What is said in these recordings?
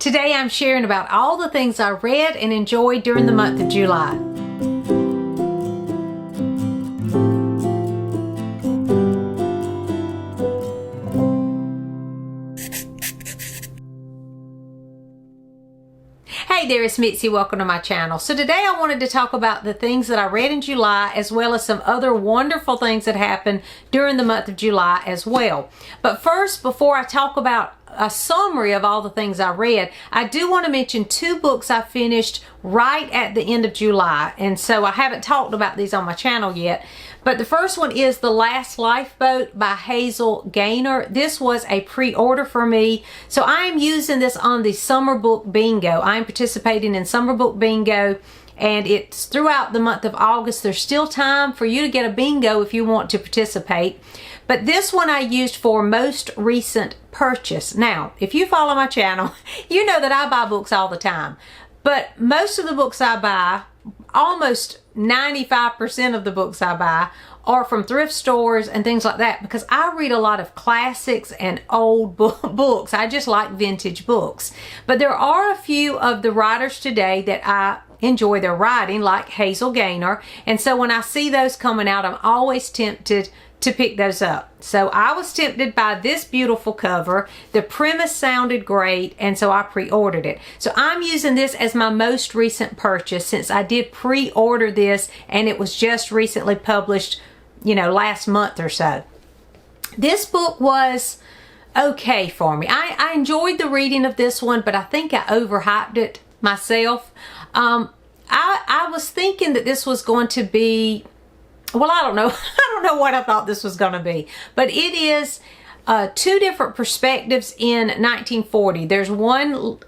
Today I'm sharing about all the things I read and enjoyed during the month of July. Hey there, it's Mitzi. Welcome to my channel. So today I wanted to talk about the things that I read in July, as well as some other wonderful things that happened during the month of July as well. But first, before I talk about a summary of all the things I read, I do want to mention two books I finished right at the end of July. And so I haven't talked about these on my channel yet. But the first one is The Last Lifeboat by Hazel Gaynor. This was a pre-order for me. So I am using this on the Summer Book Bingo. I am participating in Summer Book Bingo, and it's throughout the month of August. There's still time for you to get a bingo if you want to participate. But this one I used for most recent purchase. Now, if you follow my channel, you know that I buy books all the time. But most of the books I buy, almost 95% of the books I buy, are from thrift stores and things like that, because I read a lot of classics and old books. I just like vintage books. But there are a few of the writers today that I enjoy their writing, like Hazel Gaynor. And so when I see those coming out, I'm always tempted to pick those up. So I was tempted by this beautiful cover. The premise sounded great, and so I pre-ordered it. So I'm using this as my most recent purchase, since I did pre-order this and it was just recently published, you know, last month or so. This book was okay for me. I enjoyed the reading of this one, but I think I overhyped it myself. I was thinking that this was going to be, well, I don't know. I don't know what I thought this was going to be. But it is two different perspectives in 1940. There's one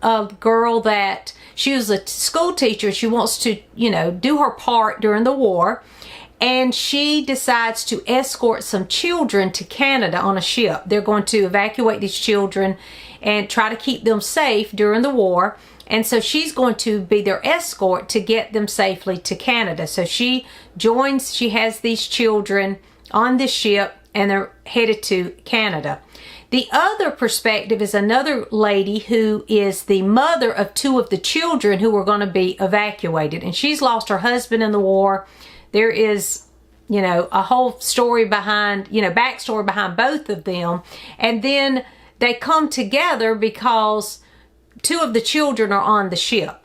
girl that she was a school teacher. She wants to, you know, do her part during the war. And she decides to escort some children to Canada on a ship. They're going to evacuate these children and try to keep them safe during the war. And so she's going to be their escort to get them safely to Canada. So she has these children on this ship, and they're headed to Canada. The other perspective is another lady who is the mother of two of the children who were going to be evacuated. And she's lost her husband in the war. There is, you know, a whole story behind, you know, backstory behind both of them. And then they come together because two of the children are on the ship.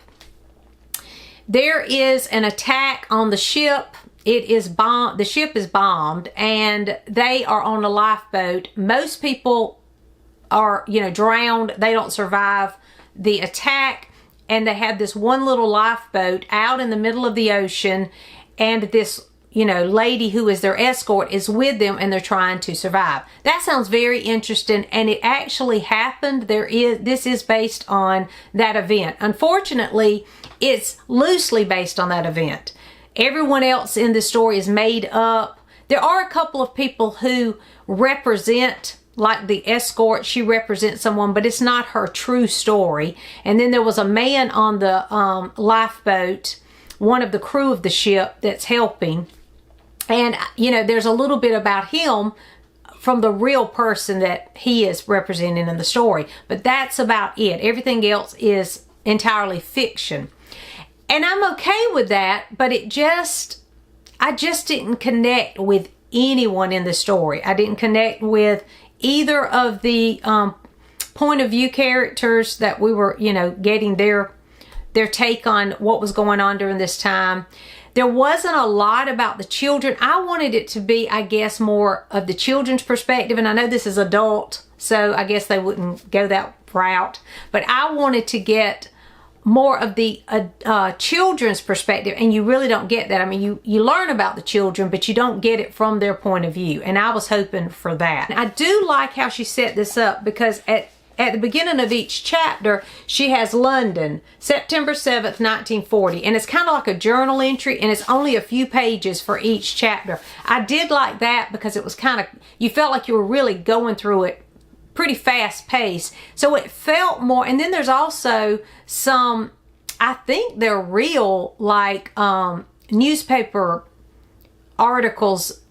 There is an attack on the ship. It is bombed. The ship is bombed, and they are on a lifeboat. Most people are, you know, drowned. They don't survive the attack, and they have this one little lifeboat out in the middle of the ocean, and this, you know, lady who is their escort is with them, and they're trying to survive. That sounds very interesting, and it actually happened. This is based on that event. Unfortunately, it's loosely based on that event. Everyone else in the story is made up. There are a couple of people who represent, like the escort, she represents someone, but it's not her true story. And then there was a man on the lifeboat, one of the crew of the ship, that's helping. And, you know, there's a little bit about him from the real person that he is representing in the story. But that's about it. Everything else is entirely fiction. And I'm okay with that, but I just didn't connect with anyone in the story. I didn't connect with either of the point of view characters that we were, you know, getting their take on what was going on during this time. There wasn't a lot about the children. I wanted it to be, I guess, more of the children's perspective. And I know this is adult, so I guess they wouldn't go that route. But I wanted to get more of the children's perspective, and you really don't get that. I mean, you learn about the children, but you don't get it from their point of view. And I was hoping for that. I do like how she set this up, because at the beginning of each chapter, she has London, September 7th, 1940. And it's kind of like a journal entry, and it's only a few pages for each chapter. I did like that because it was kind of, you felt like you were really going through it pretty fast pace. So it felt more, and then there's also some, I think they're real, like newspaper articles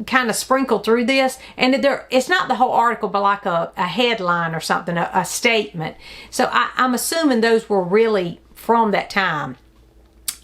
kind of sprinkled through this, and it's not the whole article, but like a headline or something, a statement. So I'm assuming those were really from that time.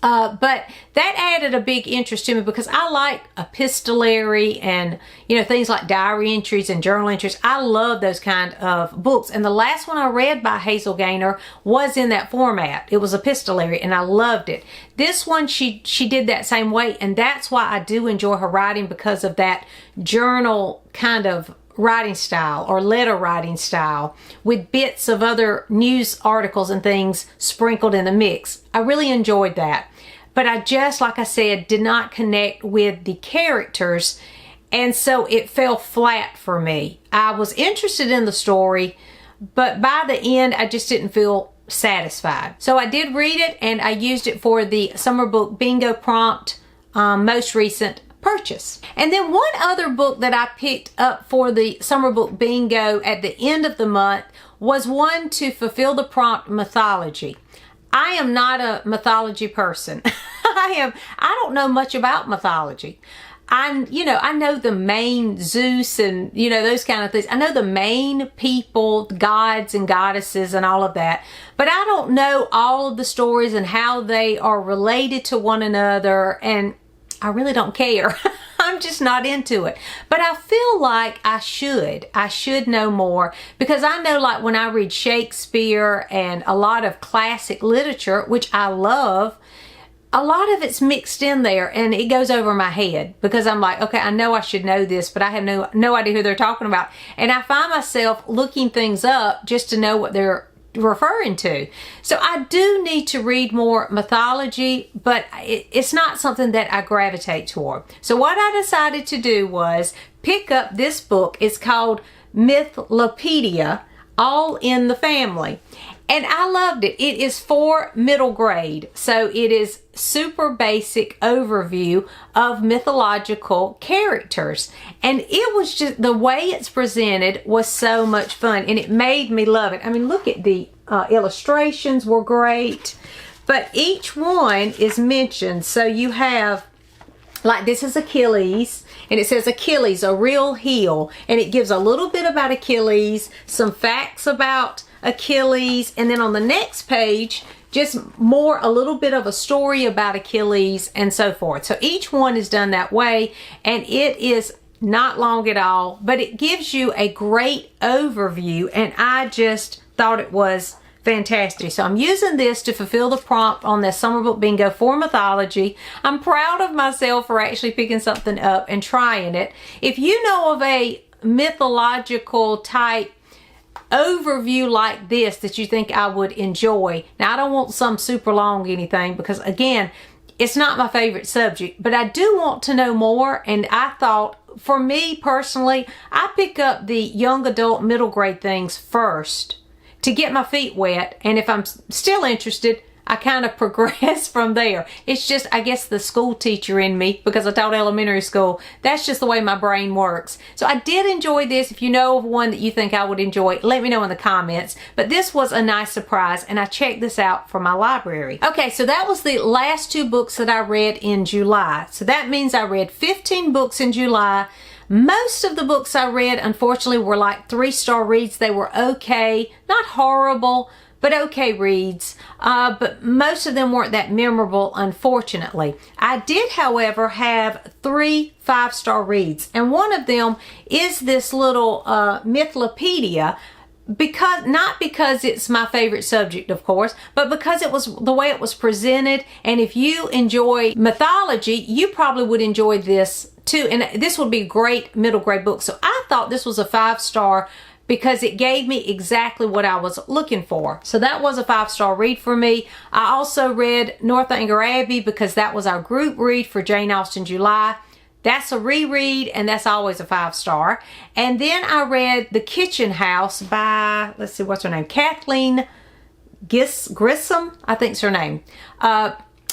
But that added a big interest to me because I like epistolary and, things like diary entries and journal entries. I love those kind of books. And the last one I read by Hazel Gaynor was in that format. It was epistolary and I loved it. This one, she did that same way. And that's why I do enjoy her writing, because of that journal kind of writing style or letter writing style with bits of other news articles and things sprinkled in the mix. I really enjoyed that. But I just, like I said, did not connect with the characters, and so it fell flat for me. I was interested in the story, but by the end I just didn't feel satisfied. So I did read it, and I used it for the summer book bingo prompt, most recent purchase. And then one other book that I picked up for the summer book bingo at the end of the month was one to fulfill the prompt, mythology. I am not a mythology person. I don't know much about mythology. I know the main Zeus and, those kind of things. I know the main people, gods and goddesses and all of that. But I don't know all of the stories and how they are related to one another. And I really don't care. I'm just not into it. But I feel like I should know more, because I know, like, when I read Shakespeare and a lot of classic literature, which I love, a lot of it's mixed in there and it goes over my head, because I'm like, okay, I know I should know this, but I have no idea who they're talking about. And I find myself looking things up just to know what they're referring to. So I do need to read more mythology, but it's not something that I gravitate toward. So what I decided to do was pick up this book. It's called Mythlopedia, All in the Family. And I loved it. It is for middle grade. So it is super basic overview of mythological characters. And it was just, the way it's presented was so much fun. And it made me love it. I mean, look at the illustrations were great. But each one is mentioned. So you have, like, this is Achilles. And it says Achilles, a real heel. And it gives a little bit about Achilles, some facts about Achilles, and then on the next page, just a little bit of a story about Achilles and so forth. So each one is done that way, and it is not long at all, but it gives you a great overview, and I just thought it was fantastic. So I'm using this to fulfill the prompt on the summer book bingo for mythology. I'm proud of myself for actually picking something up and trying it. If you know of a mythological type overview like this that you think I would enjoy. Now, I don't want some super long anything, because again, it's not my favorite subject, but I do want to know more. And I thought, for me personally, I pick up the young adult middle grade things first to get my feet wet, and if I'm still interested, I kind of progress from there. It's just, I guess, the school teacher in me, because I taught elementary school. That's just the way my brain works. So I did enjoy this. If you know of one that you think I would enjoy, let me know in the comments. But this was a nice surprise, and I checked this out from my library. Okay, so that was the last 2 books that I read in July. So that means I read 15 books in July. Most of the books I read, unfortunately, were like 3-star reads. They were okay, not horrible, but okay reads. But most of them weren't that memorable, unfortunately. I did, however, have 3 5-star reads, and one of them is this little Mythlopedia, not because it's my favorite subject, of course, but because it was the way it was presented. And if you enjoy mythology, you probably would enjoy this too. And this would be a great middle grade book. So I thought this was a 5-star because it gave me exactly what I was looking for. So that was a 5-star read for me. I also read Northanger Abbey because that was our group read for Jane Austen July. That's a reread, and that's always a 5-star. And then I read The Kitchen House by, let's see, what's her name? Kathleen Grissom, I think's her name.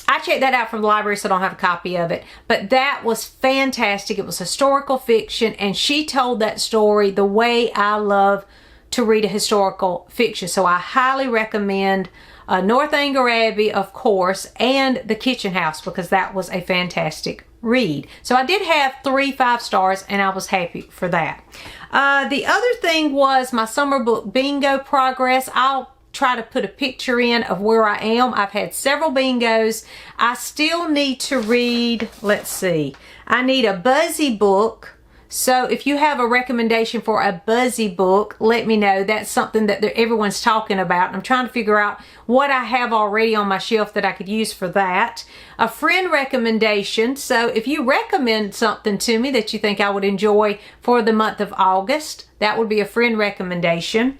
I checked that out from the library, so I don't have a copy of it. But that was fantastic. It was historical fiction, and she told that story the way I love to read a historical fiction. So I highly recommend Northanger Abbey, of course, and The Kitchen House, because that was a fantastic read. So I did have 3 5-stars, and I was happy for that. The other thing was my summer book bingo progress. I'll try to put a picture in of where I am. I've had several bingos. I still need to read, let's see, I need a Buzzy book. So if you have a recommendation for a Buzzy book, let me know. That's something that everyone's talking about. I'm trying to figure out what I have already on my shelf that I could use for that. A friend recommendation. So if you recommend something to me that you think I would enjoy for the month of August, that would be a friend recommendation.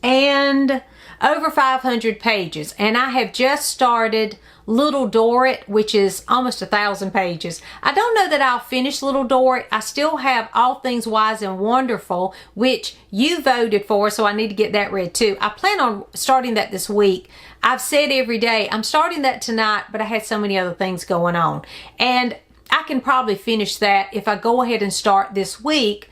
And over 500 pages. And I have just started Little Dorrit, which is almost 1,000 pages. I don't know that I'll finish Little Dorrit. I still have All Things Wise and Wonderful, which you voted for, so I need to get that read too. I plan on starting that this week. I've said every day, I'm starting that tonight, but I had so many other things going on. And I can probably finish that if I go ahead and start this week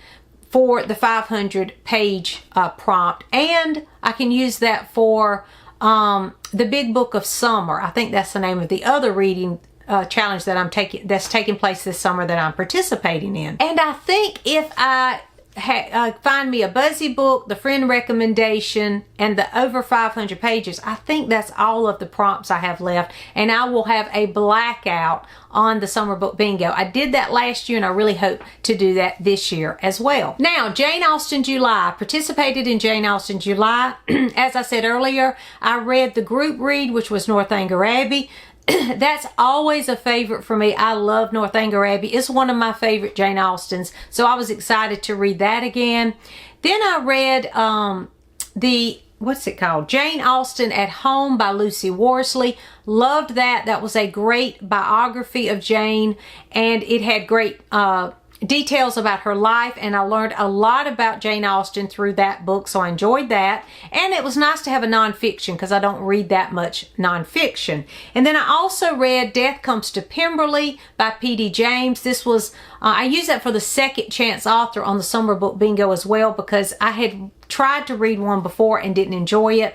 for the 500 page prompt, and I can use that for the Big Book of Summer. I think that's the name of the other reading challenge that that's taking place this summer that I'm participating in. And I think if I find me a Buzzy book, the friend recommendation, and the over 500 pages, I think that's all of the prompts I have left, and I will have a blackout on the summer book bingo. I did that last year, and I really hope to do that this year as well. Now, Jane Austen July. I participated in Jane Austen July. As I said earlier, I read the group read, which was Northanger Abbey. That's always a favorite for me. I love Northanger Abbey. It's one of my favorite Jane Austens, so I was excited to read that again. Then I read what's it called? Jane Austen at Home by Lucy Worsley. Loved that. That was a great biography of Jane, and it had great details about her life, and I learned a lot about Jane Austen through that book, so I enjoyed that. And it was nice to have a nonfiction because I don't read that much nonfiction. And then I also read Death Comes to Pemberley by P.D. James. This was, I used that for the second chance author on the summer book bingo as well, because I had tried to read one before and didn't enjoy it.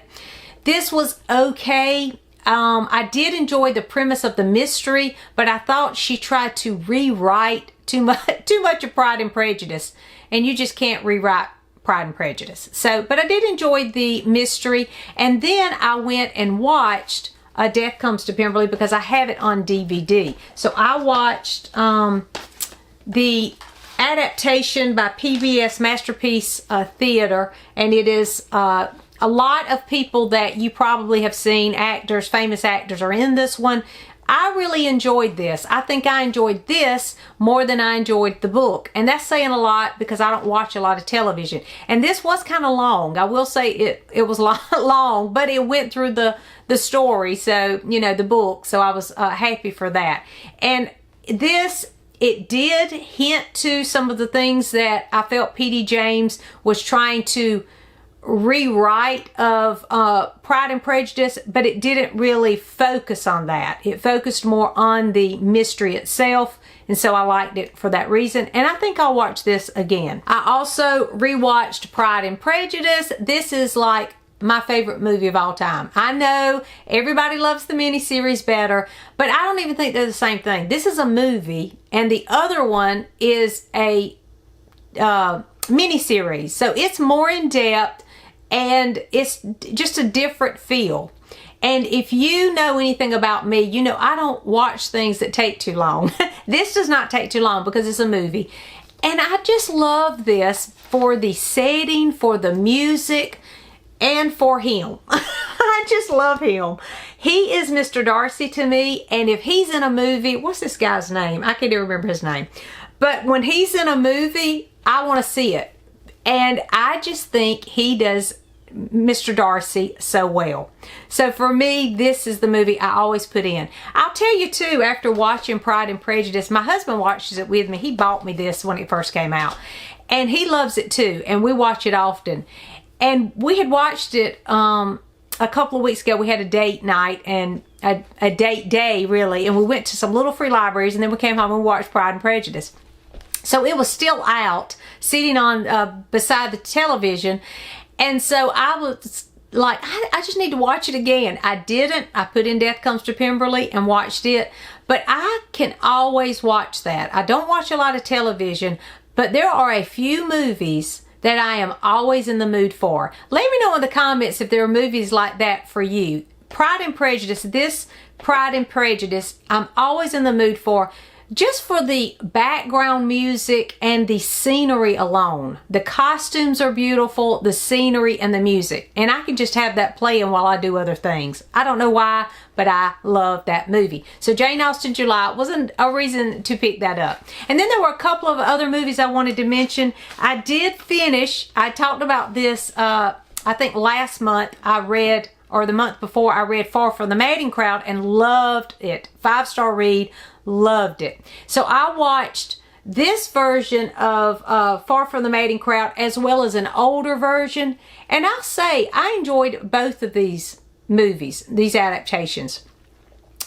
This was okay. I did enjoy the premise of the mystery, but I thought she tried to rewrite too much of Pride and Prejudice, and you just can't rewrite Pride and Prejudice. So, but I did enjoy the mystery, and then I went and watched Death Comes to Pemberley because I have it on DVD. So I watched the adaptation by PBS Masterpiece Theater, and it is a lot of people that you probably have seen, actors, famous actors are in this one. I really enjoyed this. I think I enjoyed this more than I enjoyed the book. And that's saying a lot because I don't watch a lot of television. And this was kind of long. I will say it was long, but it went through the story, so, you know, the book. So I was happy for that. And this, it did hint to some of the things that I felt P.D. James was trying to rewrite of Pride and Prejudice, but it didn't really focus on that. It focused more on the mystery itself, and so I liked it for that reason, and I think I'll watch this again. I also rewatched Pride and Prejudice. This is like my favorite movie of all time. I know everybody loves the miniseries better, but I don't even think they're the same thing. This is a movie, and the other one is a miniseries, so it's more in depth, and it's just a different feel. And if you know anything about me, you know I don't watch things that take too long. This does not take too long because it's a movie. And I just love this for the setting, for the music, and for him. I just love him. He is Mr. Darcy to me, and if he's in a movie, what's this guy's name? I can't even remember his name. But when he's in a movie, I want to see it. And I just think he does Mr. Darcy so well. So for me, this is the movie I always put in. I'll tell you too, after watching Pride and Prejudice, my husband watches it with me. He bought me this when it first came out, and he loves it too, and we watch it often. And we had watched it a couple of weeks ago. We had a date night and a date day really, and we went to some little free libraries, and then we came home and watched Pride and Prejudice. So it was still out, sitting on beside the television. And so I was like, I just need to watch it again. I didn't. I put in Death Comes to Pemberley and watched it. But I can always watch that. I don't watch a lot of television, but there are a few movies that I am always in the mood for. Let me know in the comments if there are movies like that for you. Pride and Prejudice, this Pride and Prejudice, I'm always in the mood for. Just for the background music and the scenery alone. The costumes are beautiful, the scenery and the music. And I can just have that playing while I do other things. I don't know why, but I love that movie. So Jane Austen July wasn't a reason to pick that up. And then there were a couple of other movies I wanted to mention. I did finish, I talked about this, I think last month I read, or the month before, I read Far From the Mating Crowd and loved it. 5-star read. Loved it. So I watched this version of Far From the Mating Crowd as well as an older version. And I'll say I enjoyed both of these movies, these adaptations.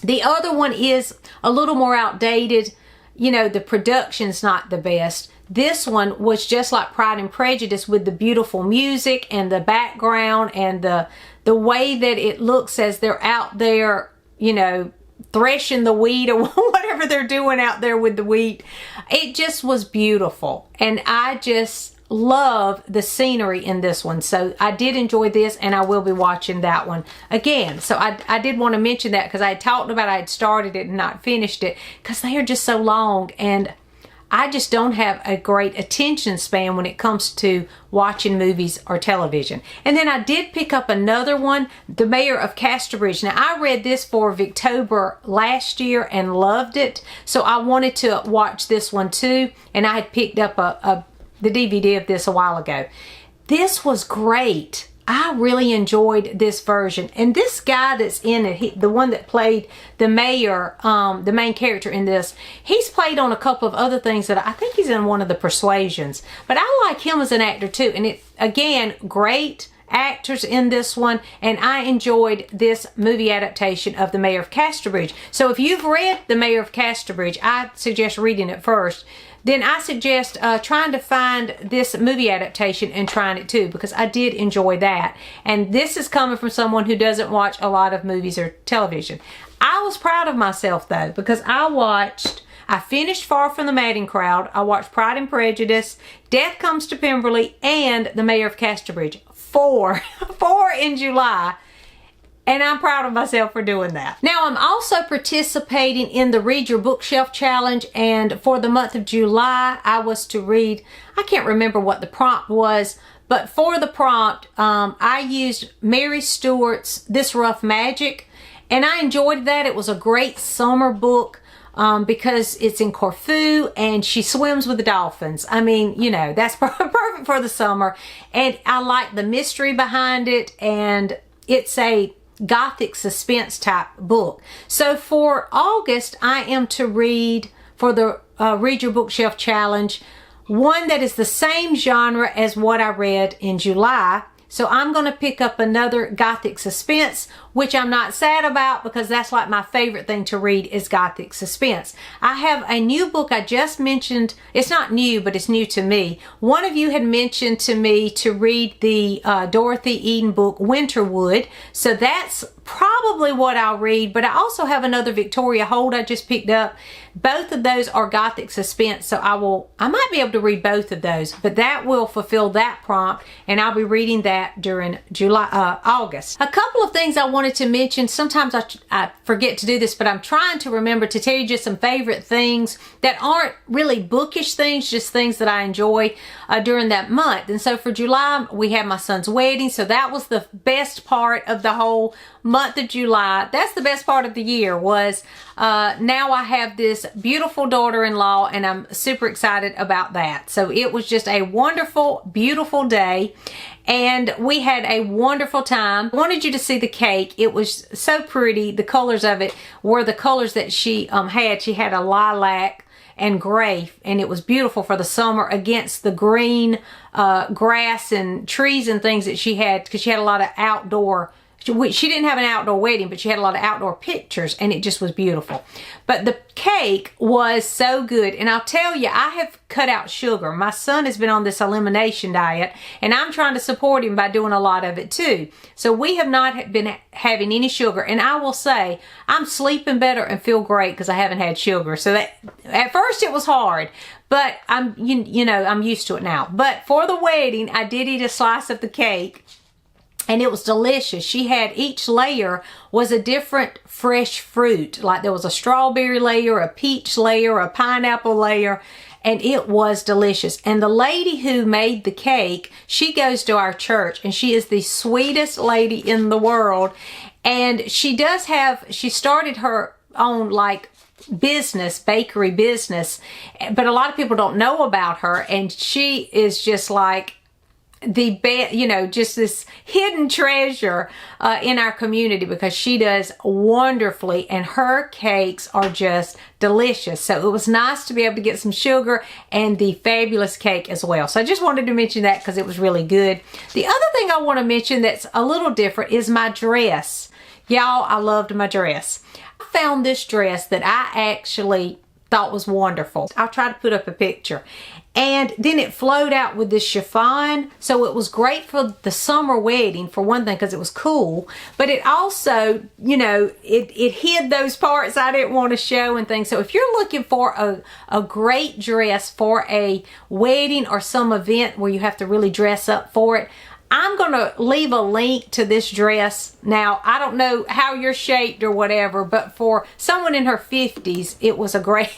The other one is a little more outdated. You know, the production's not the best. This one was just like Pride and Prejudice with the beautiful music and the background and the way that it looks as they're out there, you know, threshing the wheat or whatever they're doing out there with the wheat. It just was beautiful. And I just love the scenery in this one. So I did enjoy this, and I will be watching that one again. So I did want to mention that because I had talked about I had started it and not finished it because they are just so long, and I just don't have a great attention span when it comes to watching movies or television. And then I did pick up another one, The Mayor of Casterbridge. Now, I read this for Victober last year and loved it. So I wanted to watch this one too. And I had picked up the DVD of this a while ago. This was great. I really enjoyed this version. And this guy that's in it, the one that played the mayor, the main character in this, he's played on a couple of other things that I think he's in one of the Persuasions. But I like him as an actor too. And it, again, great actors in this one. And I enjoyed this movie adaptation of The Mayor of Casterbridge. So if you've read The Mayor of Casterbridge, I suggest reading it first. Then I suggest trying to find this movie adaptation and trying it too, because I did enjoy that. And this is coming from someone who doesn't watch a lot of movies or television. I was proud of myself though, because I finished Far From the Mating Crowd. I watched Pride and Prejudice, Death Comes to Pemberley, and The Mayor of Casterbridge. Four in July. And I'm proud of myself for doing that. Now, I'm also participating in the Read Your Bookshelf Challenge. And for the month of July, I was to read, I can't remember what the prompt was, but for the prompt, I used Mary Stewart's This Rough Magic. And I enjoyed that. It was a great summer book because it's in Corfu and she swims with the dolphins. I mean, you know, that's perfect for the summer. And I like the mystery behind it. And it's a Gothic suspense type book. So for August, I am to read for the Read Your Bookshelf Challenge one that is the same genre as what I read in July. So I'm going to pick up another Gothic suspense, which I'm not sad about because that's like my favorite thing to read is Gothic suspense. I have a new book I just mentioned. It's not new, but it's new to me. One of you had mentioned to me to read the Dorothy Eden book, Winterwood. So that's probably what I'll read, but I also have another Victoria Holt I just picked up. Both of those are Gothic suspense, so I might be able to read both of those, but that will fulfill that prompt, and I'll be reading that during August. A couple of things I wanted to mention. Sometimes I forget to do this, but I'm trying to remember to tell you just some favorite things that aren't really bookish things, just things that I enjoy during that month. And so for July, we had my son's wedding, so that was the best part of the whole month of July. That's the best part of the year was now I have this beautiful daughter-in-law and I'm super excited about that. So it was just a wonderful, beautiful day and we had a wonderful time. I wanted you to see the cake. It was so pretty. The colors of it were the colors that she had. She had a lilac and gray, and it was beautiful for the summer against the green grass and trees and things that she had, because she had a lot of outdoor she didn't have an outdoor wedding, but she had a lot of outdoor pictures, and it just was beautiful. But the cake was so good, and I'll tell you, I have cut out sugar. My son has been on this elimination diet, and I'm trying to support him by doing a lot of it too. So we have not been having any sugar, and I will say I'm sleeping better and feel great because I haven't had sugar. So that at first it was hard, but I'm I'm used to it now. But for the wedding, I did eat a slice of the cake, and it was delicious. She had, each layer was a different fresh fruit. Like there was a strawberry layer, a peach layer, a pineapple layer, and it was delicious. And the lady who made the cake, she goes to our church, and she is the sweetest lady in the world. And she started her own like business, bakery business, but a lot of people don't know about her, and she is just like just this hidden treasure in our community, because she does wonderfully, and her cakes are just delicious. So it was nice to be able to get some sugar and the fabulous cake as well. So I just wanted to mention that because it was really good. The other thing I want to mention that's a little different is my dress. Y'all, I loved my dress. I found this dress that I actually thought was wonderful. I'll try to put up a picture. And then it flowed out with this chiffon. So it was great for the summer wedding, for one thing, because it was cool. But it also, it hid those parts I didn't want to show and things. So if you're looking for a great dress for a wedding or some event where you have to really dress up for it, I'm going to leave a link to this dress. Now, I don't know how you're shaped or whatever, but for someone in her 50s, it was a great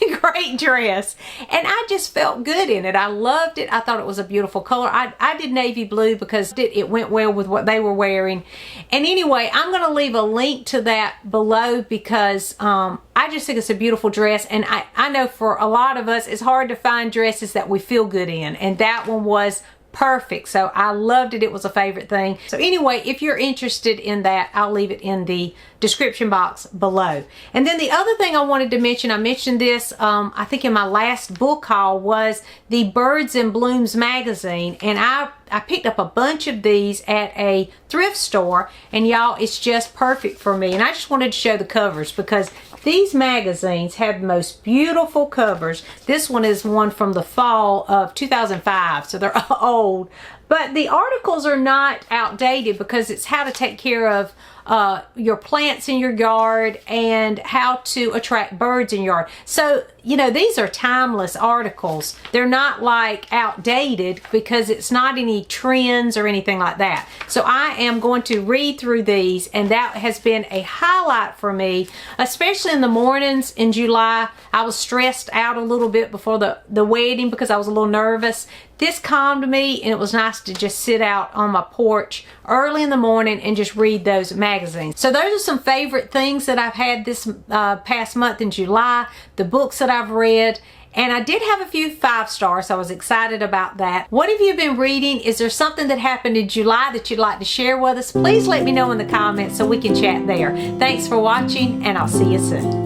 dress. And I just felt good in it. I loved it. I thought it was a beautiful color. I did navy blue because it went well with what they were wearing. And anyway, I'm going to leave a link to that below because I just think it's a beautiful dress. And I know for a lot of us, it's hard to find dresses that we feel good in. And that one was perfect. So I loved it. It was a favorite thing. So anyway, if you're interested in that, I'll leave it in the description box below. And then the other thing I wanted to mention, I mentioned this I think in my last book haul, was the Birds and Blooms magazine. And I picked up a bunch of these at a thrift store, and y'all, it's just perfect for me. And I just wanted to show the covers because these magazines have the most beautiful covers. This one is one from the fall of 2005, so they're old. But the articles are not outdated because it's how to take care of your plants in your yard and how to attract birds in your yard. So, these are timeless articles. They're not like outdated because it's not any trends or anything like that. So I am going to read through these, and that has been a highlight for me, especially in the mornings in July. I was stressed out a little bit before the wedding because I was a little nervous. This calmed me, and it was nice to just sit out on my porch early in the morning and just read those magazines. So those are some favorite things that I've had this past month in July, the books that I've read. And I did have a few 5 stars, so I was excited about that. What have you been reading? Is there something that happened in July that you'd like to share with us? Please let me know in the comments so we can chat there. Thanks for watching, and I'll see you soon.